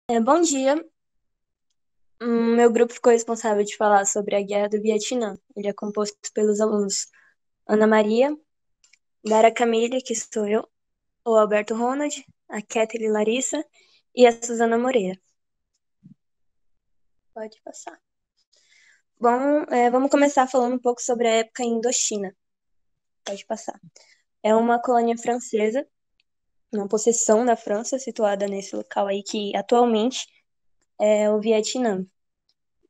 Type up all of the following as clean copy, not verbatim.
Bom dia. Meu grupo ficou responsável de falar sobre a Guerra do Vietnã. Ele é composto pelos alunos Ana Maria, Dara Camille, que sou eu, o Alberto Ronald, a Kathleen Larissa e a Suzana Moreira. Pode passar. Bom, vamos começar falando um pouco sobre a época Indochina. Pode passar. É uma colônia francesa, uma possessão da França, situada nesse local aí que atualmente é o Vietnã.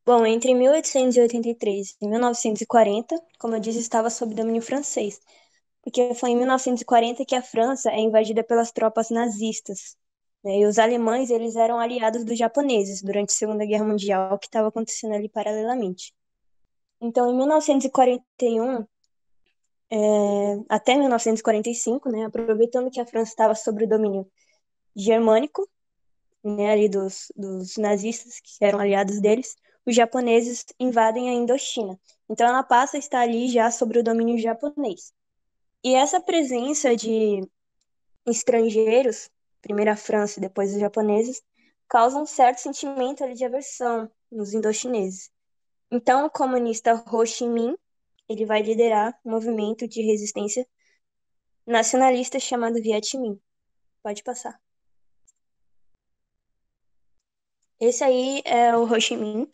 Bom, entre 1883 e 1940, como eu disse, estava sob domínio francês, porque foi em 1940 que a França é invadida pelas tropas nazistas, né? E os alemães, eles eram aliados dos japoneses durante a Segunda Guerra Mundial, que estava acontecendo ali paralelamente. Então, em 1941, até 1945, né, aproveitando que a França estava sob o domínio germânico, né, ali dos nazistas, que eram aliados deles, os japoneses invadem a Indochina. Então ela passa a estar ali já sobre o domínio japonês. E essa presença de estrangeiros, primeiro a França e depois os japoneses, causa um certo sentimento ali de aversão nos indochineses. Então o comunista Ho Chi Minh, ele vai liderar um movimento de resistência nacionalista chamado Viet Minh. Pode passar. Esse aí é o Ho Chi Minh,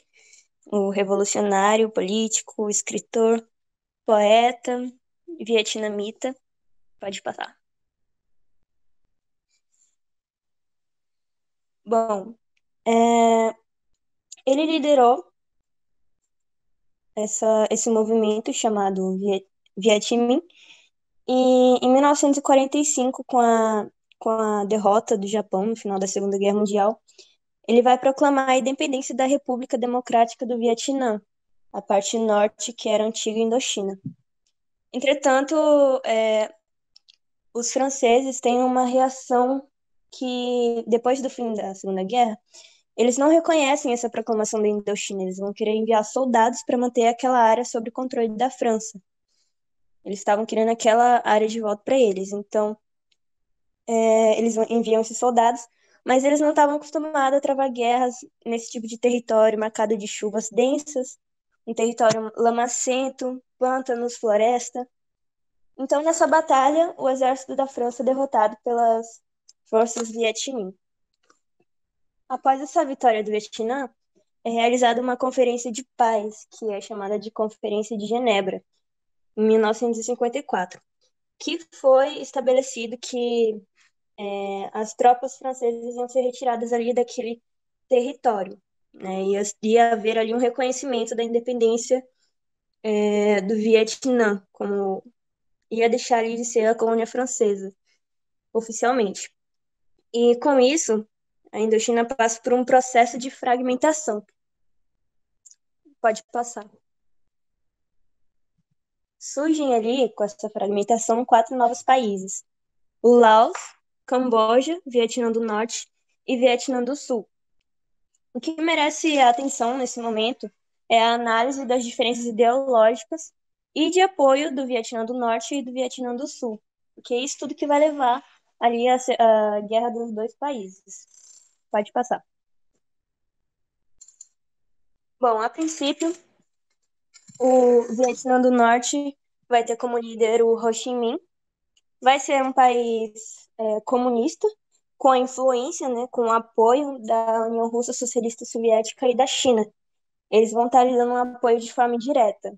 o revolucionário, político, escritor, poeta, vietnamita. Pode passar. Bom, é, ele liderou esse movimento chamado Viet Minh e em 1945, com a derrota do Japão no final da Segunda Guerra Mundial, ele vai proclamar a independência da República Democrática do Vietnã, a parte norte que era a antiga Indochina. Entretanto, é, os franceses têm uma reação que, depois do fim da Segunda Guerra, eles não reconhecem essa proclamação da Indochina, eles vão querer enviar soldados para manter aquela área sob controle da França. Eles estavam querendo aquela área de volta para eles, então eles enviam esses soldados, mas eles não estavam acostumados a travar guerras nesse tipo de território marcado de chuvas densas, um território lamacento, pântanos, floresta. Então, nessa batalha, o exército da França é derrotado pelas forças Viet Minh. Após essa vitória do Vietnã, é realizada uma conferência de paz, que é chamada de Conferência de Genebra, em 1954, que foi estabelecido que as tropas francesas iam ser retiradas ali daquele território, né? Ia haver ali um reconhecimento da independência do Vietnã, como ia deixar ali de ser a colônia francesa, oficialmente. E com isso, a Indochina passa por um processo de fragmentação. Pode passar. Surgem ali, com essa fragmentação, quatro novos países: o Laos, Camboja, Vietnã do Norte e Vietnã do Sul. O que merece a atenção nesse momento é a análise das diferenças ideológicas e de apoio do Vietnã do Norte e do Vietnã do Sul, porque é isso tudo que vai levar ali a guerra dos dois países. Pode passar. Bom, a princípio, o Vietnã do Norte vai ter como líder o Ho Chi Minh. Vai ser um país comunista, com a influência, né, com o apoio da União Russa Socialista Soviética e da China. Eles vão estar lhe dando um apoio de forma direta,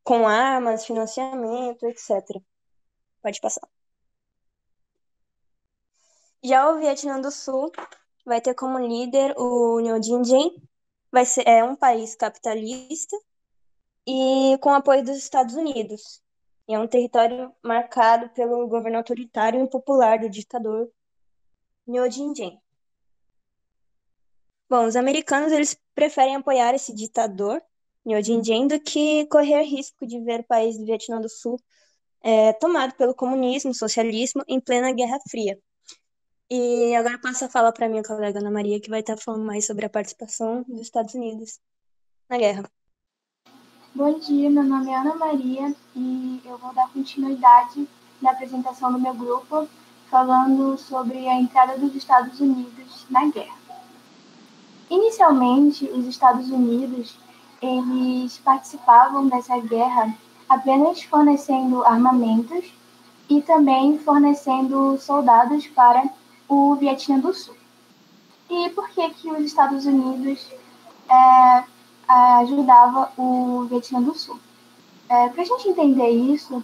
com armas, financiamento, etc. Pode passar. Já o Vietnã do Sul vai ter como líder o Ngo Dinh Diem. É um país capitalista e com apoio dos Estados Unidos. E é um território marcado pelo governo autoritário e impopular do ditador Ngo Dinh Diem. Bom, os americanos eles preferem apoiar esse ditador, Ngo Dinh Diem, do que correr risco de ver o país do Vietnã do Sul tomado pelo comunismo, socialismo, em plena Guerra Fria. E agora eu passo a fala para minha colega Ana Maria, que vai estar falando mais sobre a participação dos Estados Unidos na guerra. Bom dia, meu nome é Ana Maria e eu vou dar continuidade na apresentação do meu grupo falando sobre a entrada dos Estados Unidos na guerra. Inicialmente, os Estados Unidos eles participavam dessa guerra apenas fornecendo armamentos e também fornecendo soldados para o Vietnã do Sul. E por que os Estados Unidos ajudava o Vietnã do Sul? Para a gente entender isso,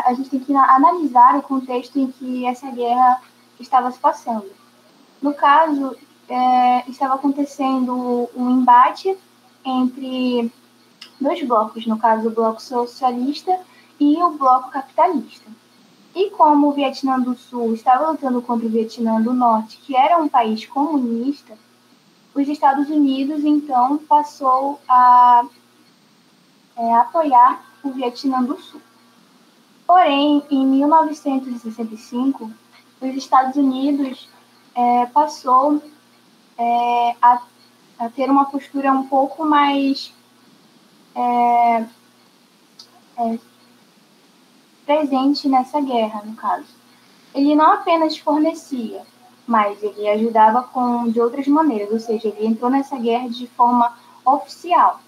a gente tem que analisar o contexto em que essa guerra estava se passando. No caso, estava acontecendo um embate entre dois blocos, no caso o bloco socialista e o bloco capitalista. E como o Vietnã do Sul estava lutando contra o Vietnã do Norte, que era um país comunista, os Estados Unidos então passou a apoiar o Vietnã do Sul. Porém, em 1965, os Estados Unidos passou a ter uma postura um pouco mais presente nessa guerra, no caso. Ele não apenas fornecia, mas ele ajudava de outras maneiras, ou seja, ele entrou nessa guerra de forma oficial.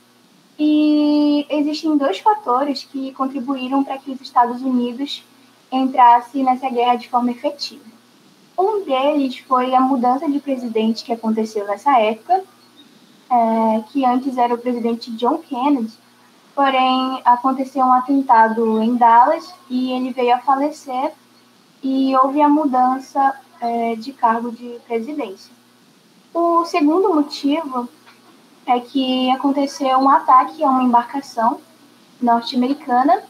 E existem dois fatores que contribuíram para que os Estados Unidos entrassem nessa guerra de forma efetiva. Um deles foi a mudança de presidente que aconteceu nessa época, que antes era o presidente John Kennedy, porém aconteceu um atentado em Dallas e ele veio a falecer e houve a mudança de cargo de presidência. O segundo motivo é que aconteceu um ataque a uma embarcação norte-americana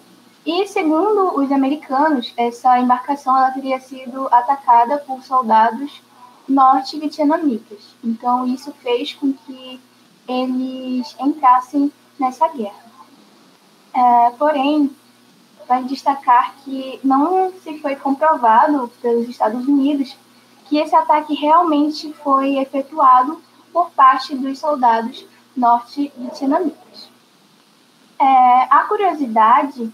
e, segundo os americanos, essa embarcação ela teria sido atacada por soldados norte-vietnamitas. Então, isso fez com que eles entrassem nessa guerra. Porém, vale destacar que não se foi comprovado pelos Estados Unidos que esse ataque realmente foi efetuado por parte dos soldados norte-vietnamitas. A curiosidade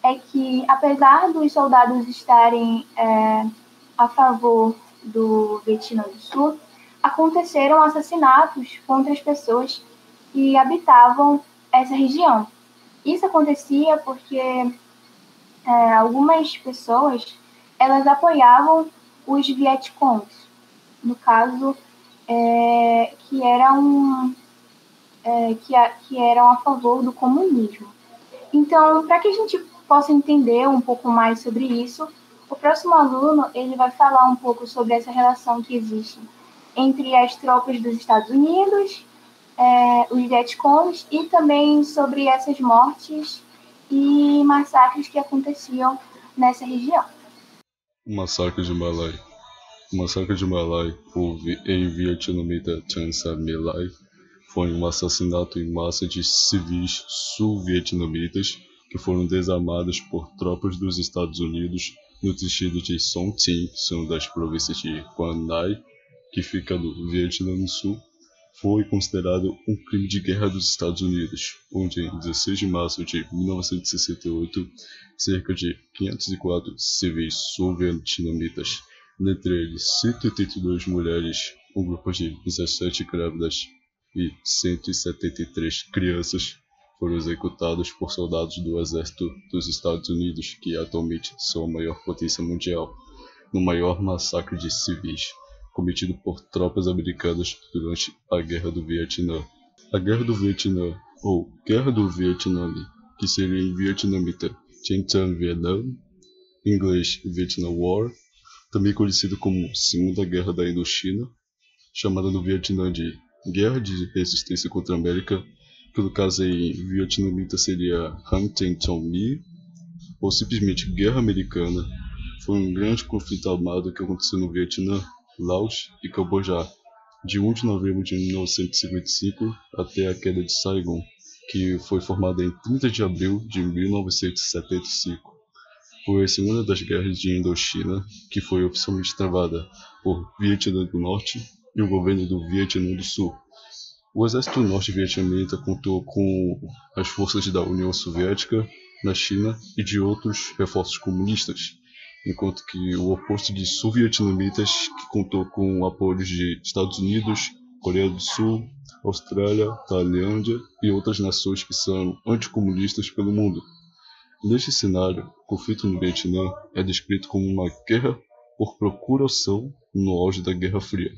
é que, apesar dos soldados estarem a favor do Vietnã do Sul, aconteceram assassinatos contra as pessoas que habitavam essa região. Isso acontecia porque algumas pessoas elas apoiavam os Vietcongs, no caso, que eram a favor do comunismo. Então, para que a gente possa entender um pouco mais sobre isso, o próximo aluno ele vai falar um pouco sobre essa relação que existe entre as tropas dos Estados Unidos, os Vietcongs, e também sobre essas mortes e massacres que aconteciam nessa região. O Massacre de My Lai. O Massacre de My Lai, em vietnamita Chan Sa My Lai, foi um assassinato em massa de civis sul-vietnamitas que foram desarmados por tropas dos Estados Unidos no distrito de Son Tin, sul das províncias de Quang Ngai, que fica no Vietnã do Sul. Foi considerado um crime de guerra dos Estados Unidos, onde em 16 de março de 1968, cerca de 504 civis sul-vietnamitas, dentre eles 182 mulheres, um grupo de 17 grávidas e 173 crianças, foram executados por soldados do Exército dos Estados Unidos, que atualmente são a maior potência mundial, no maior massacre de civis cometido por tropas americanas durante a Guerra do Vietnã. A Guerra do Vietnã, ou Guerra do Vietnã, que seria em vietnamita Chiến tranh Việt Nam, em inglês Vietnam War, também conhecido como Segunda Guerra da Indochina, chamada no Vietnã de Guerra de Resistência contra a América, que no caso em vietnamita seria Hang Ten Ton My, ou simplesmente Guerra Americana. Foi um grande conflito armado que aconteceu no Vietnã, Laos e Camboja, de 1 de novembro de 1955 até a queda de Saigon, que foi formada em 30 de abril de 1975. Foi a segunda das guerras de Indochina, que foi oficialmente travada por Vietnã do Norte e o governo do Vietnã do Sul. O exército norte-vietnamita contou com as forças da União Soviética, na China e de outros reforços comunistas. enquanto que o oposto de sul-vietnamitas, que contou com apoios de Estados Unidos, Coreia do Sul, Austrália, Tailândia e outras nações que são anticomunistas pelo mundo. Neste cenário, o conflito no Vietnã é descrito como uma guerra por procuração no auge da Guerra Fria.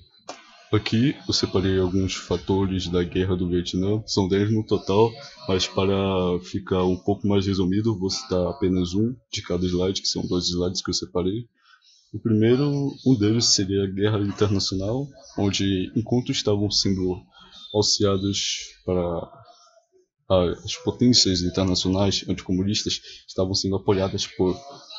Aqui eu separei alguns fatores da Guerra do Vietnã, são 10 no total, mas para ficar um pouco mais resumido, vou citar apenas um de cada slide, que são 2 slides que eu separei. O primeiro, um deles seria a Guerra Internacional, onde enquanto estavam sendo auxiliados para as potências internacionais anticomunistas estavam sendo apoiadas por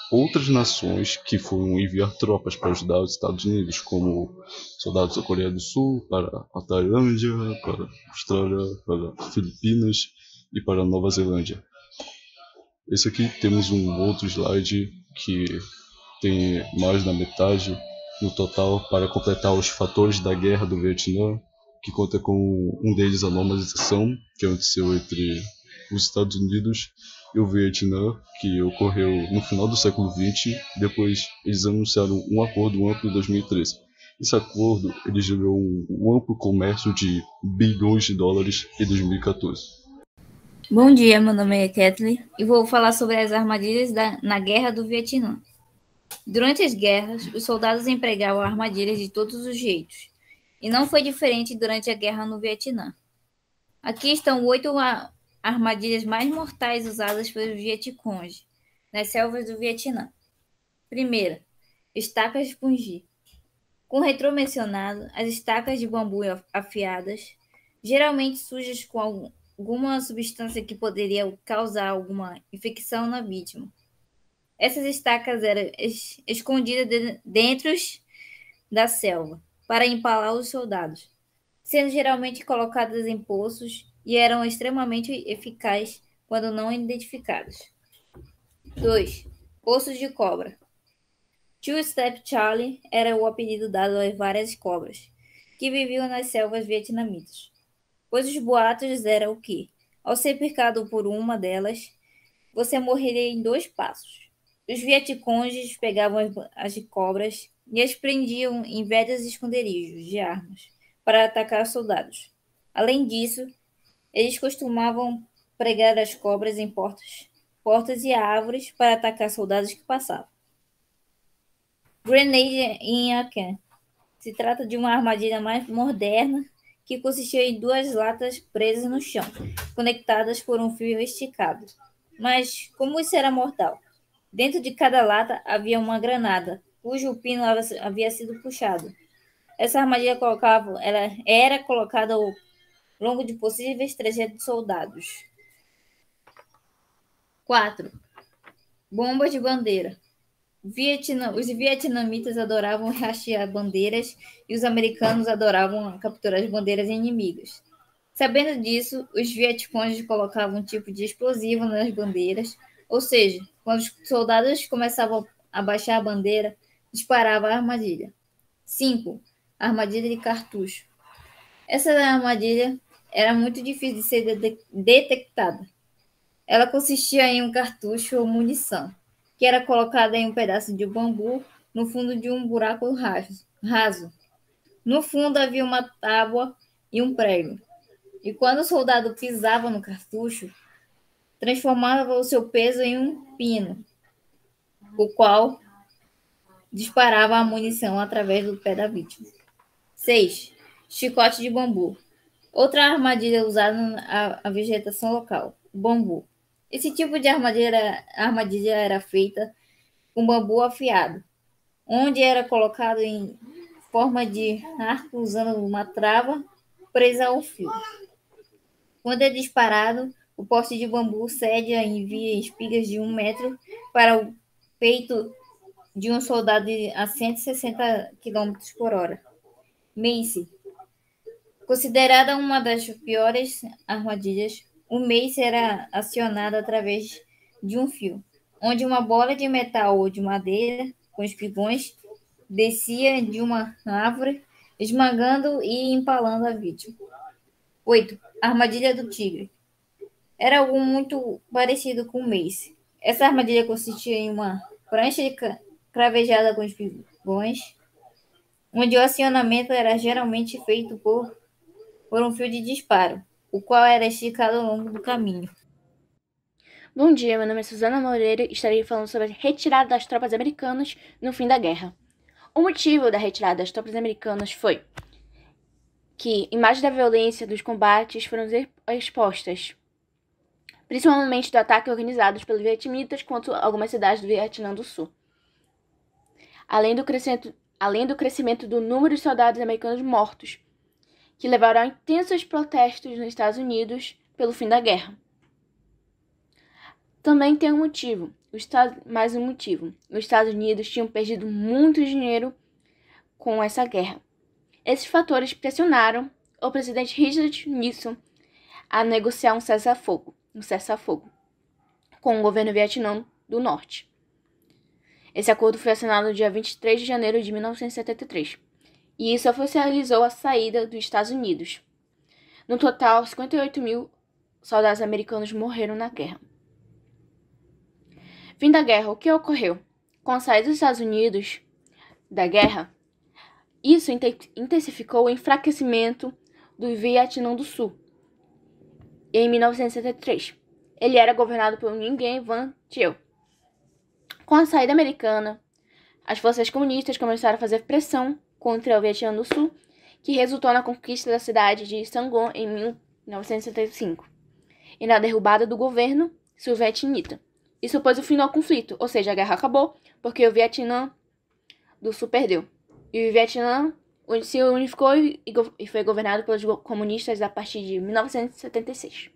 outras nações que foram enviar tropas para ajudar os Estados Unidos, como soldados da Coreia do Sul, para a Tailândia, para a Austrália, para Filipinas e para a Nova Zelândia. Esse aqui temos um outro slide que tem mais da metade no total para completar os fatores da Guerra do Vietnã, que conta com um deles a normalização, que aconteceu entre os Estados Unidos e o Vietnã, que ocorreu no final do século XX. Depois eles anunciaram um acordo amplo em 2013. Esse acordo ele gerou um amplo comércio de bilhões de dólares em 2014. Bom dia, meu nome é Kathleen e vou falar sobre as armadilhas na Guerra do Vietnã. Durante as guerras, os soldados empregavam armadilhas de todos os jeitos, e não foi diferente durante a guerra no Vietnã. Aqui estão 8 armadilhas mais mortais usadas pelos Vietcongs nas selvas do Vietnã. Primeira, estacas de pungi. Com retrô mencionado, as estacas de bambu afiadas, geralmente sujas com alguma substância que poderia causar alguma infecção na vítima. Essas estacas eram escondidas dentro da selva para empalar os soldados, sendo geralmente colocadas em poços e eram extremamente eficazes quando não identificadas. 2. Poços de cobra. Two Step Charlie era o apelido dado a várias cobras que viviam nas selvas vietnamitas, pois os boatos eram que, ao ser picado por uma delas, você morreria em 2 passos. Os Vietcongs pegavam as cobras e as prendiam em velhos esconderijos de armas para atacar os soldados. Além disso, eles costumavam pregar as cobras em portas e árvores para atacar soldados que passavam. Grenade in a Can. Se trata de uma armadilha mais moderna que consistia em 2 latas presas no chão, conectadas por um fio esticado. Mas como isso era mortal? Dentro de cada lata havia uma granada, cujo pino havia sido puxado. Essa armadilha era colocada ao longo de possíveis trajetos de soldados. 4. Bombas de bandeira. Os vietnamitas adoravam hastear bandeiras e os americanos adoravam capturar as bandeiras inimigas. Sabendo disso, os Vietcongs colocavam um tipo de explosivo nas bandeiras, ou seja, quando os soldados começavam a baixar a bandeira, disparava a armadilha. 5. Armadilha de cartucho. Essa armadilha era muito difícil de ser detectada. Ela consistia em um cartucho ou munição, que era colocada em um pedaço de bambu no fundo de um buraco raso. No fundo havia uma tábua e um prego. E quando o soldado pisava no cartucho, transformava o seu peso em um pino, o qual disparava a munição através do pé da vítima. 6. Chicote de bambu. Outra armadilha usada na vegetação local, o bambu. Esse tipo de armadilha era feita com bambu afiado, onde era colocado em forma de arco usando uma trava presa ao fio. Quando é disparado, o poste de bambu cede e envia espigas de 1 metro para o peito de um soldado a 160 km por hora. Mace. Considerada uma das piores armadilhas, o mace era acionado através de um fio, onde uma bola de metal ou de madeira com espigões descia de uma árvore, esmagando e empalando a vítima. 8. Armadilha do tigre. Era algo muito parecido com o mace. Essa armadilha consistia em uma prancha de cravejada com espigões, onde o acionamento era geralmente feito por um fio de disparo, o qual era esticado ao longo do caminho. Bom dia, meu nome é Suzana Moreira e estarei falando sobre a retirada das tropas americanas no fim da guerra. O motivo da retirada das tropas americanas foi que imagens da violência dos combates foram expostas, principalmente do ataque organizado pelos vietnamitas contra algumas cidades do Vietnã do Sul, além do crescimento do número de soldados americanos mortos, que levaram a intensos protestos nos Estados Unidos pelo fim da guerra. Também tem mais um motivo. Os Estados Unidos tinham perdido muito dinheiro com essa guerra. Esses fatores pressionaram o presidente Richard Nixon a negociar um cessar-fogo com o governo vietnã do Norte. Esse acordo foi assinado no dia 23 de janeiro de 1973, e isso oficializou a saída dos Estados Unidos. No total, 58 mil soldados americanos morreram na guerra. Fim da guerra, o que ocorreu? Com a saída dos Estados Unidos da guerra, isso intensificou o enfraquecimento do Vietnã do Sul. Em 1973, ele era governado por Nguyen Van Thieu. Com a saída americana, as forças comunistas começaram a fazer pressão contra o Vietnã do Sul, que resultou na conquista da cidade de Saigon em 1975 e na derrubada do governo sul-vietnamita. Isso pôs o fim ao conflito, ou seja, a guerra acabou porque o Vietnã do Sul perdeu. E o Vietnã se unificou e foi governado pelos comunistas a partir de 1976.